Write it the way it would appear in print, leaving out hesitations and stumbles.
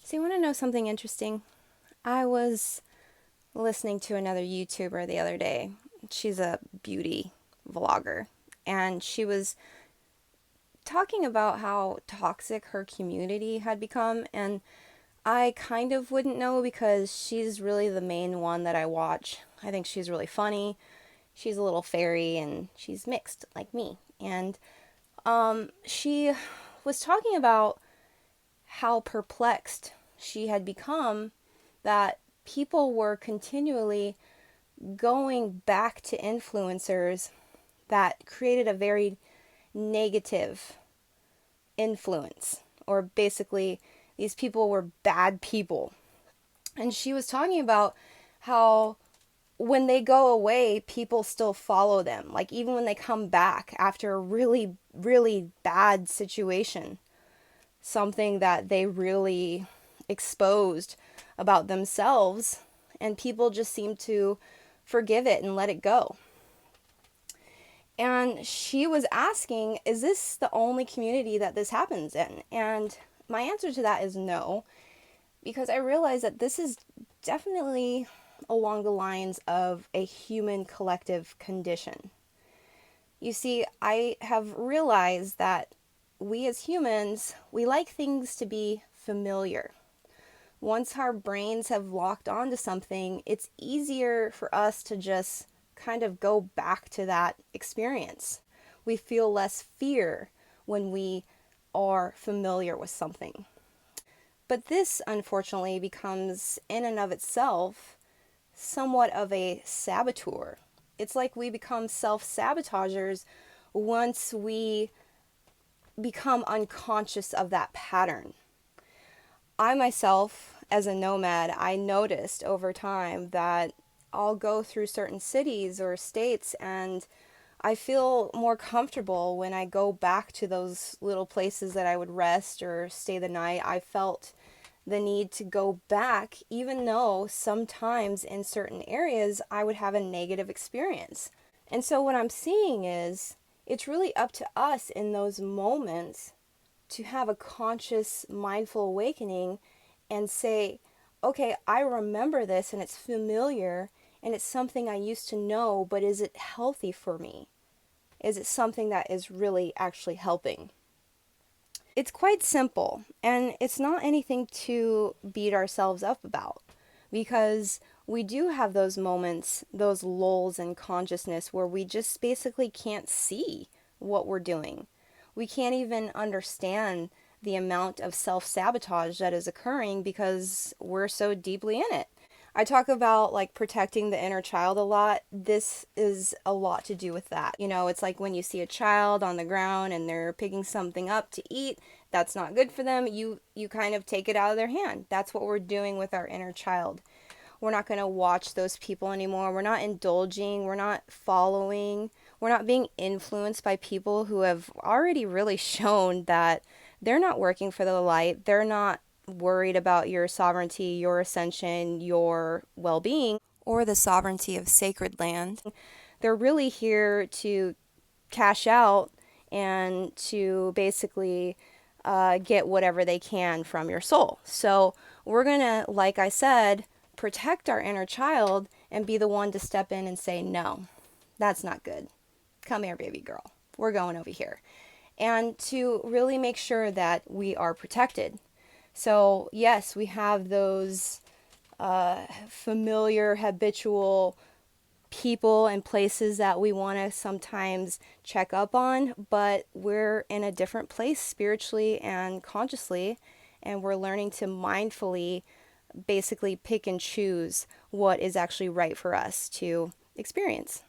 So, you want to know something interesting? I was listening to another YouTuber the other day. She's a beauty vlogger, and she was talking about how toxic her community had become. And I kind of wouldn't know because she's really the main one that I watch. I think she's really funny. She's a little fairy and she's mixed like me. And she was talking about how perplexed she had become that people were continually going back to influencers that created a very negative influence, or basically, these people were bad people. And she was talking about how when they go away, people still follow them. Like, even when they come back after a really, really bad situation, something that they really exposed about themselves, and people just seem to forgive it and let it go. And she was asking, is this the only community that this happens in? And my answer to that is no, because I realize that this is definitely along the lines of a human collective condition. You see, I have realized that we as humans, we like things to be familiar. Once our brains have locked onto something, it's easier for us to just kind of go back to that experience. We feel less fear when we are familiar with something. But this, unfortunately, becomes in and of itself somewhat of a saboteur. It's like we become self sabotagers once we become unconscious of that pattern. I myself, as a nomad, I noticed over time that I'll go through certain cities or states and I feel more comfortable when I go back to those little places that I would rest or stay the night. I felt the need to go back, even though sometimes in certain areas I would have a negative experience. And so, what I'm seeing is it's really up to us in those moments to have a conscious, mindful awakening and say, okay, I remember this and it's familiar and it's something I used to know, but is it healthy for me? Is it something that is really actually helping? It's quite simple, and it's not anything to beat ourselves up about, because we do have those moments, those lulls in consciousness where we just basically can't see what we're doing. We can't even understand the amount of self sabotage that is occurring because we're so deeply in it. I talk about like protecting the inner child a lot. This is a lot to do with that. You know, it's like when you see a child on the ground and they're picking something up to eat that's not good for them, you kind of take it out of their hand. That's what we're doing with our inner child. We're not going to watch those people anymore. We're not indulging, we're not following, we're not being influenced by people who have already really shown that they're not working for the light. They're not worried about your sovereignty, your ascension, your well being, or the sovereignty of sacred land. They're really here to cash out and to basically get whatever they can from your soul. So we're going to, like I said, protect our inner child and be the one to step in and say, no, that's not good. Come here, baby girl. We're going over here. And to really make sure that we are protected. So, yes, we have those familiar, habitual people and places that we want to sometimes check up on, but we're in a different place spiritually and consciously, and we're learning to mindfully basically pick and choose what is actually right for us to experience.